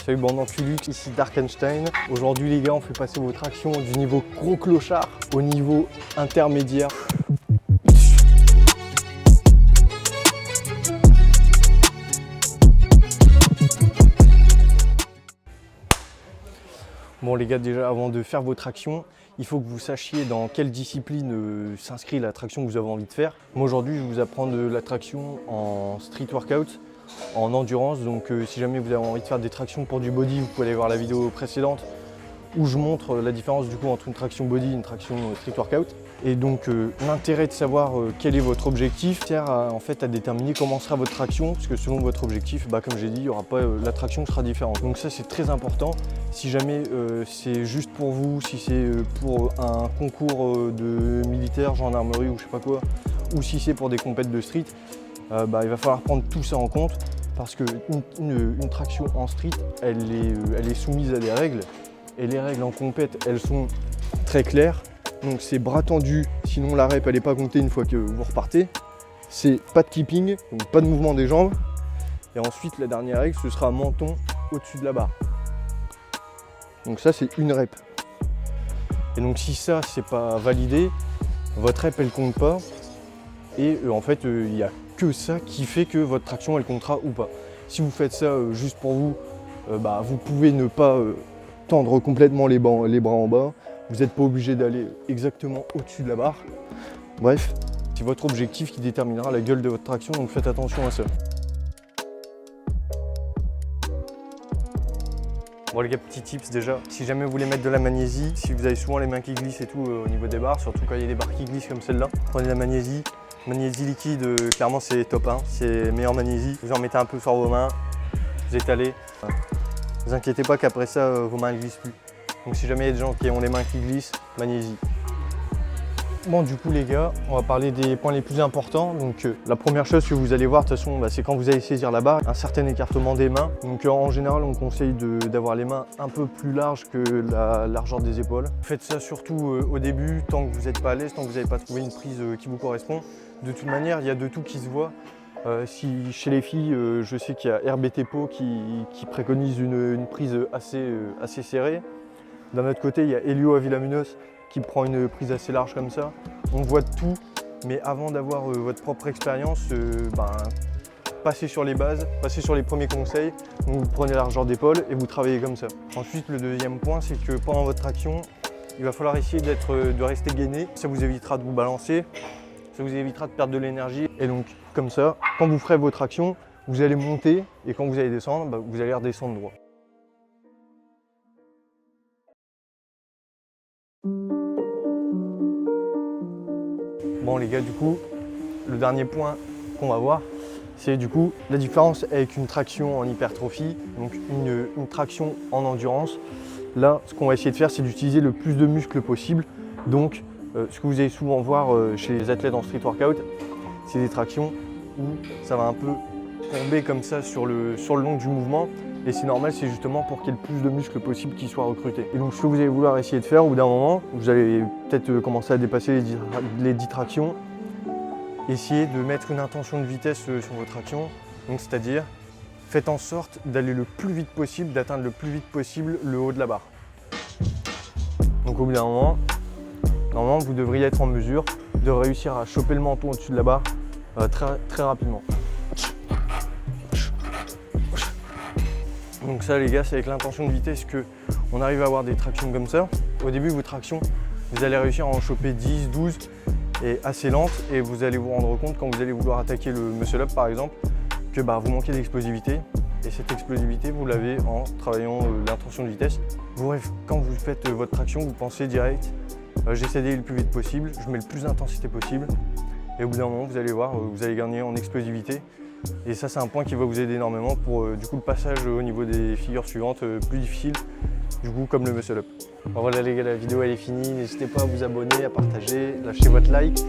Salut bande d'enculus, ici Darkenstein. Aujourd'hui les gars, on fait passer vos tractions du niveau gros clochard au niveau intermédiaire. Bon les gars, déjà avant de faire vos tractions, il faut que vous sachiez dans quelle discipline s'inscrit la traction que vous avez envie de faire. Moi aujourd'hui, je vais vous apprendre la traction en street workout, en endurance. Donc si jamais vous avez envie de faire des tractions pour du body, vous pouvez aller voir la vidéo précédente où je montre la différence du coup entre une traction body et une traction street workout. Et donc l'intérêt de savoir quel est votre objectif sert en fait à déterminer comment sera votre traction, parce que selon votre objectif, comme j'ai dit, il y aura pas, la traction sera différente. Donc ça c'est très important. Si jamais c'est juste pour vous, si c'est pour un concours de militaire, gendarmerie ou je sais pas quoi, ou si c'est pour des compètes de street, il va falloir prendre tout ça en compte, parce qu'une traction en street, elle est soumise à des règles. Et les règles en compète, elles sont très claires. Donc c'est bras tendu, sinon la rep elle n'est pas comptée une fois que vous repartez. C'est pas de keeping, donc pas de mouvement des jambes. Et ensuite la dernière règle, ce sera menton au-dessus de la barre. Donc ça c'est une rep. Et donc si ça c'est pas validé, votre rep elle compte pas. Et en fait il n'y a que ça qui fait que votre traction elle comptera ou pas. Si vous faites ça juste pour vous, vous pouvez ne pas tendre complètement les bras en bas. Vous n'êtes pas obligé d'aller exactement au-dessus de la barre. Bref, c'est votre objectif qui déterminera la gueule de votre traction, donc faites attention à ça. Bon les gars, petit tips déjà, si jamais vous voulez mettre de la magnésie, si vous avez souvent les mains qui glissent et tout au niveau des barres, surtout quand il y a des barres qui glissent comme celle-là, prenez de la magnésie. Magnésie liquide, clairement c'est top 1, c'est meilleure magnésie. Vous en mettez un peu sur vos mains, vous étalez. Ne vous inquiétez pas qu'après ça, vos mains ne glissent plus. Donc si jamais il y a des gens qui ont les mains qui glissent, magnésie. Bon du coup les gars, on va parler des points les plus importants. Donc la première chose que vous allez voir de toute façon, c'est quand vous allez saisir la barre, un certain écartement des mains. Donc en général on conseille d'avoir les mains un peu plus larges que la largeur des épaules. Faites ça surtout au début, tant que vous n'êtes pas à l'aise, tant que vous n'avez pas trouvé une prise qui vous correspond. De toute manière, il y a de tout qui se voit. Si chez les filles, je sais qu'il y a RBT Po qui préconise une prise assez serrée. D'un autre côté, il y a Elio Avilamunos qui prend une prise assez large comme ça. On voit de tout, mais avant d'avoir votre propre expérience, passez sur les bases, passez sur les premiers conseils. Donc vous prenez la largeur d'épaule et vous travaillez comme ça. Ensuite, le deuxième point, c'est que pendant votre traction, il va falloir essayer de rester gainé. Ça vous évitera de vous balancer, ça vous évitera de perdre de l'énergie. Et donc, comme ça, quand vous ferez vos tractions, vous allez monter et quand vous allez descendre, vous allez redescendre droit. Bon les gars, du coup, le dernier point qu'on va voir, c'est du coup la différence avec une traction en hypertrophie, donc une traction en endurance. Là, ce qu'on va essayer de faire, c'est d'utiliser le plus de muscles possible. Donc, ce que vous allez souvent voir chez les athlètes en street workout, c'est des tractions où ça va un peu tomber comme ça sur le long du mouvement. Et c'est normal, c'est justement pour qu'il y ait le plus de muscles possible qui soient recrutés. Et donc ce que vous allez vouloir essayer de faire, au bout d'un moment, vous allez peut-être commencer à dépasser les 10 tractions. Essayez de mettre une intention de vitesse sur vos tractions. Donc c'est-à-dire, faites en sorte d'aller le plus vite possible, d'atteindre le plus vite possible le haut de la barre. Donc au bout d'un moment, normalement vous devriez être en mesure de réussir à choper le menton au-dessus de la barre très rapidement. Donc ça les gars, c'est avec l'intention de vitesse qu'on arrive à avoir des tractions comme ça. Au début, vos tractions, vous allez réussir à en choper 10, 12 et assez lentes. Et vous allez vous rendre compte quand vous allez vouloir attaquer le muscle-up par exemple, que vous manquez d'explosivité. Et cette explosivité, vous l'avez en travaillant l'intention de vitesse. Quand vous faites votre traction, vous pensez direct, j'essaie d'aller le plus vite possible, je mets le plus d'intensité possible. Et au bout d'un moment, vous allez voir, vous allez gagner en explosivité. Et ça c'est un point qui va vous aider énormément pour du coup le passage au niveau des figures suivantes plus difficiles, du coup comme le muscle up. Bon, voilà les gars, la vidéo elle est finie, n'hésitez pas à vous abonner, à partager, lâchez votre like.